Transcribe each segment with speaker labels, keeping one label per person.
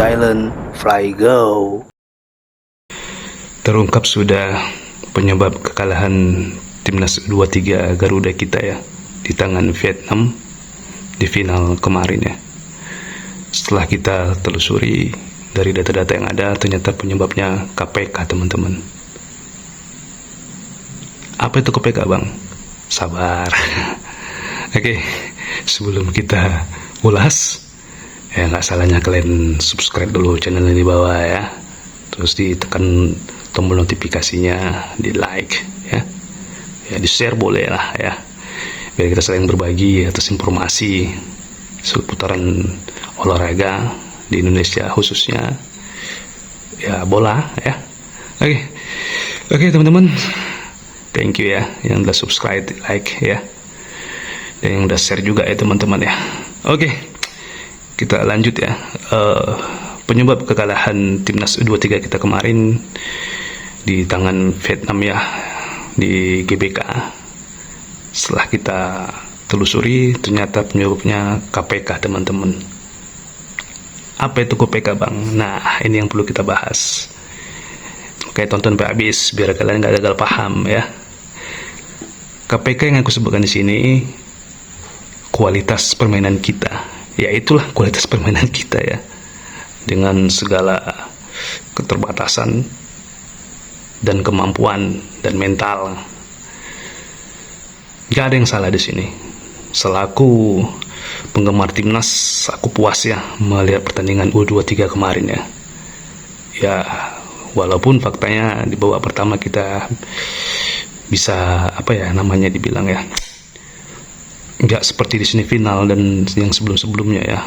Speaker 1: silent, fly go.
Speaker 2: Terungkap sudah penyebab kekalahan timnas U23 Garuda kita ya di tangan Vietnam di final kemarin ya. Setelah kita telusuri dari data-data yang ada, ternyata penyebabnya KPK, teman-teman. Apa itu KPK, Bang? Sabar. Oke, sebelum kita ulas, ya nggak salahnya kalian subscribe dulu channel ini di bawah ya. Terus ditekan tombol notifikasinya, di like ya. Ya di share boleh lah ya. Biar kita saling berbagi atas informasi seputaran olahraga di Indonesia, khususnya ya bola ya. Oke teman-teman, thank you ya yang udah subscribe, like ya, dan yang udah share juga ya teman-teman ya. Oke, kita lanjut ya. Penyebab kekalahan timnas U23 kita kemarin di tangan Vietnam ya, di GBK. Setelah kita telusuri, ternyata penyebabnya KPK, teman-teman. Apa itu KPK, Bang? Nah, ini yang perlu kita bahas. Oke, tonton sampai habis biar kalian nggak gagal paham ya. KPK yang aku sebutkan di sini kualitas permainan kita. Ya itulah kualitas permainan kita ya. Dengan segala keterbatasan dan kemampuan dan mental. Gak ada yang salah di sini. Selaku penggemar timnas, aku puas ya melihat pertandingan U23 kemarin ya. Ya, walaupun faktanya di babak pertama kita bisa apa ya namanya dibilang ya, nggak seperti di semifinal dan yang sebelum-sebelumnya ya.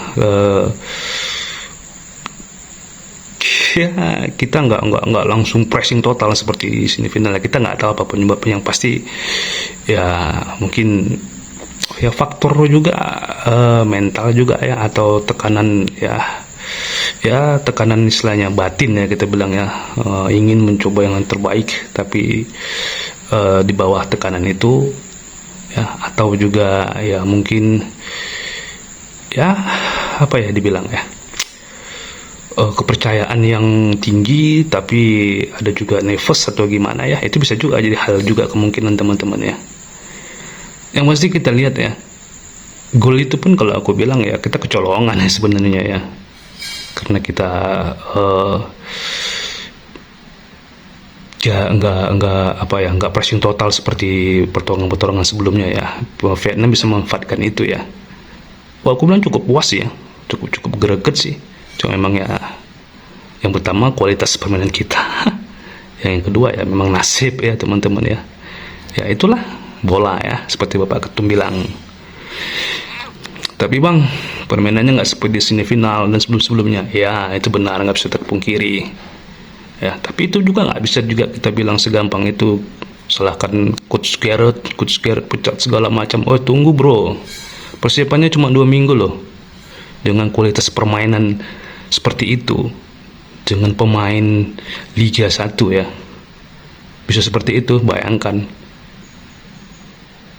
Speaker 2: Ya kita nggak langsung pressing total seperti di semifinal. Kita nggak tahu apa penyebabnya, yang pasti ya mungkin ya faktor juga mental juga ya, atau tekanan ya tekanan istilahnya batin ya kita bilang ya, ingin mencoba yang terbaik tapi di bawah tekanan itu ya, atau juga ya mungkin ya apa ya dibilang ya, kepercayaan yang tinggi tapi ada juga nervous atau gimana ya, itu bisa juga jadi hal juga kemungkinan teman-teman ya. Yang pasti kita lihat ya, gol itu pun kalau aku bilang ya kita kecolongan ya sebenarnya ya, karena kita ya nggak pressing total seperti pertolongan sebelumnya ya. Vietnam bisa memanfaatkan itu ya. Wah, aku bilang cukup puas ya, cukup greget sih. Cuma memang ya, yang pertama kualitas permainan kita, yang kedua ya memang nasib ya teman-teman ya. Ya itulah bola ya, seperti Bapak Ketum bilang. Tapi Bang, permainannya nggak seperti semifinal dan sebelum-sebelumnya. Ya itu benar, nggak bisa terpungkiri. Ya, tapi itu juga nggak bisa juga kita bilang segampang itu. Salahkan Coach Garrett pecat segala macam. Oh tunggu bro, persiapannya cuma 2 minggu loh. Dengan kualitas permainan seperti itu, dengan pemain Liga 1 ya, bisa seperti itu, bayangkan.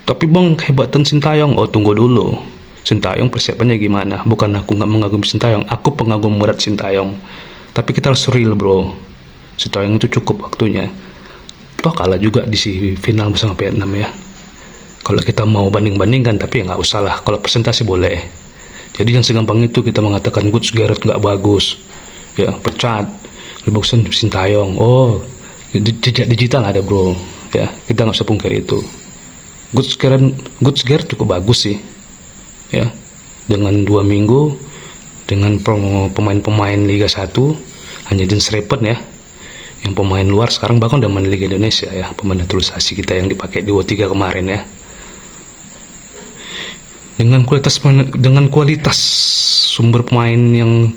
Speaker 2: Tapi Bang, kehebatan Sintayong, oh tunggu dulu, Sintayong persiapannya gimana? Bukan aku nggak mengagumi Sintayong, aku pengagum berat Sintayong. Tapi kita harus real bro, Sintayong itu cukup waktunya. Toh kalah juga di final bersama Vietnam ya. Kalau kita mau banding-bandingkan, tapi ya nggak usah lah, kalau presentasi boleh. Jadi yang segampang itu kita mengatakan Coach Garrett nggak bagus, ya pecat, lebih bagus Sintayong. Oh, jejak digital ada bro, ya kita nggak usah pungkiri itu. Coach Garrett cukup bagus sih, ya dengan 2 minggu dengan pemain-pemain Liga 1 hanya Dean Srepen ya, yang pemain luar sekarang bahkan udah main Liga Indonesia ya, pemain naturalisasi kita yang dipakai di U3 kemarin ya. Dengan kualitas sumber pemain yang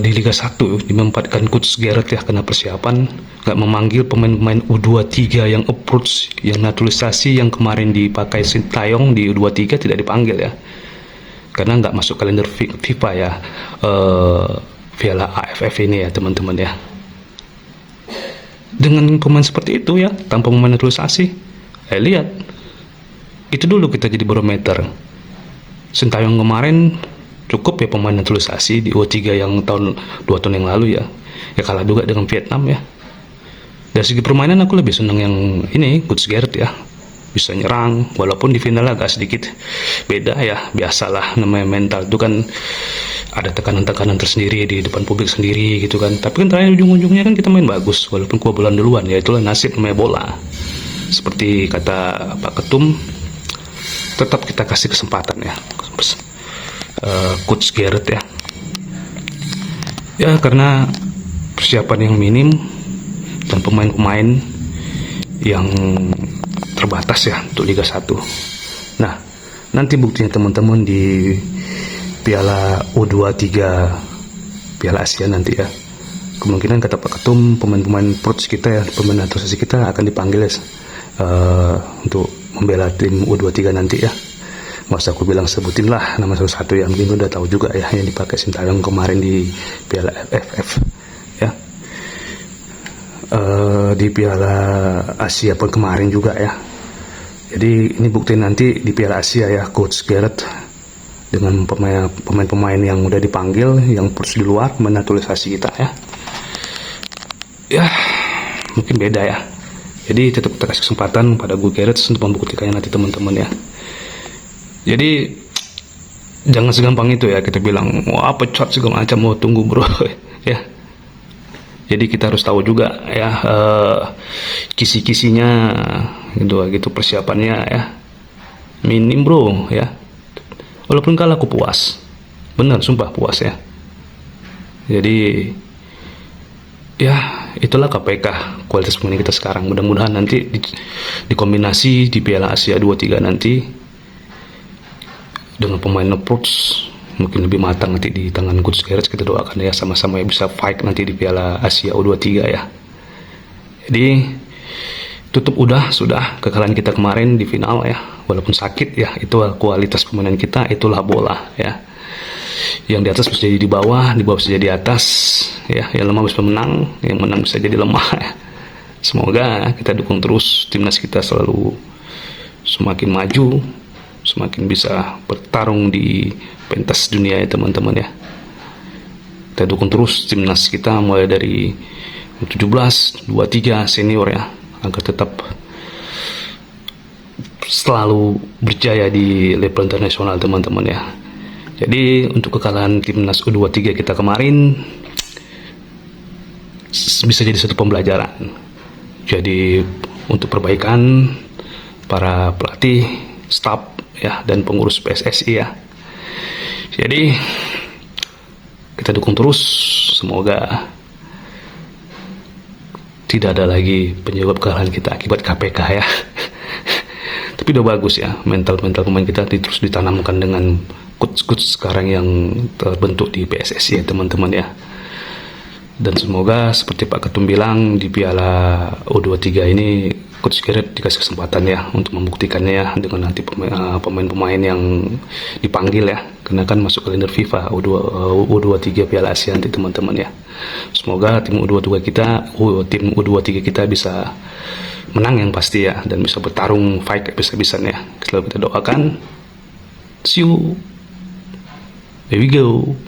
Speaker 2: di Liga 1 dimanfaatkan Coach Garrett ya, karena persiapan nggak memanggil pemain-pemain U23 yang approach, yang naturalisasi yang kemarin dipakai Sintayong di U23 tidak dipanggil ya, karena nggak masuk kalender FIFA ya, Piala AFF ini ya teman-teman ya. Dengan pemain seperti itu ya, tanpa pemain naturalisasi, lihat itu dulu kita jadi barometer. Sintayong kemarin cukup ya pemain naturalisasi di U3 yang 2 tahun yang lalu ya. Ya kalah juga dengan Vietnam ya. Dari segi permainan aku lebih senang yang ini, Coach Gareth ya. Bisa nyerang, walaupun di final agak sedikit beda ya. Biasalah, namanya mental itu kan ada tekanan-tekanan tersendiri di depan publik sendiri gitu kan. Tapi kan terakhir ujung-ujungnya kan kita main bagus, walaupun kebobolan duluan ya. Itulah nasib namanya bola. Seperti kata Pak Ketum, tetap kita kasih kesempatan ya, Coach Gareth ya. Ya karena persiapan yang minim dan pemain-pemain yang terbatas ya untuk Liga 1. Nah, nanti buktinya teman-teman di Piala U23 Piala Asia nanti ya. Kemungkinan kata Pak Ketum pemain-pemain prots kita ya, pemain naturalisasi kita akan dipanggil ya, untuk membela tim U23 nanti ya. Nggak usah aku bilang sebutin lah nama satu-satu ya, mungkin udah tahu juga ya yang dipakai Sintayong kemarin di Piala FFF ya. Di Piala Asia pun kemarin juga ya. Jadi ini bukti nanti di Piala Asia ya, Coach Gareth dengan pemain-pemain yang udah dipanggil, yang terus di luar menaturalisasi kita ya. Ya mungkin beda ya. Jadi tetap kita kasih kesempatan pada Coach Gareth untuk membuktikannya nanti teman-teman ya. Jadi jangan segampang itu ya kita bilang wah pecat segala macam, mau tunggu bro ya. Jadi kita harus tahu juga ya kisi-kisinya gitu persiapannya ya. Minim bro ya. Walaupun kalah aku puas. Bener sumpah puas ya. Jadi ya itulah KPK kualitas pemain kita sekarang. Mudah-mudahan nanti dikombinasi di Piala Asia 23 nanti dengan pemain approach mungkin lebih matang nanti di tangan Coach Gareth. Kita doakan ya sama-sama ya bisa fight nanti di Piala Asia U23 ya. Jadi tutup sudah kekalahan kita kemarin di final ya, walaupun sakit ya, itu kualitas permainan kita, itulah bola ya. Yang di atas bisa jadi di bawah bisa jadi di atas ya, yang lemah bisa menang, yang menang bisa jadi lemah ya. Semoga kita dukung terus timnas kita selalu semakin maju, semakin bisa bertarung di pentas dunia ya teman-teman ya. Kita dukung terus timnas kita mulai dari 17, 23 senior ya, agar tetap selalu berjaya di level internasional teman-teman ya. Jadi untuk kekalahan timnas U23 kita kemarin bisa jadi satu pembelajaran. Jadi untuk perbaikan para pelatih, staf ya, dan pengurus PSSI ya. Jadi kita dukung terus, semoga tidak ada lagi penyebab kekalahan kita akibat KPK ya. Tapi udah bagus ya, mental pemain kita terus ditanamkan dengan coach sekarang yang terbentuk di PSSI ya teman-teman ya. Dan semoga seperti Pak Ketum bilang di Piala U23 ini Coach Gareth dikasih kesempatan ya untuk membuktikannya ya, dengan nanti pemain-pemain yang dipanggil ya, karena kan masuk kalender FIFA U23 Piala Asia nanti teman-teman ya. Semoga tim U23 kita bisa menang yang pasti ya, dan bisa bertarung fight habis-habisan ya. Selalu kita doakan. See you. There we go.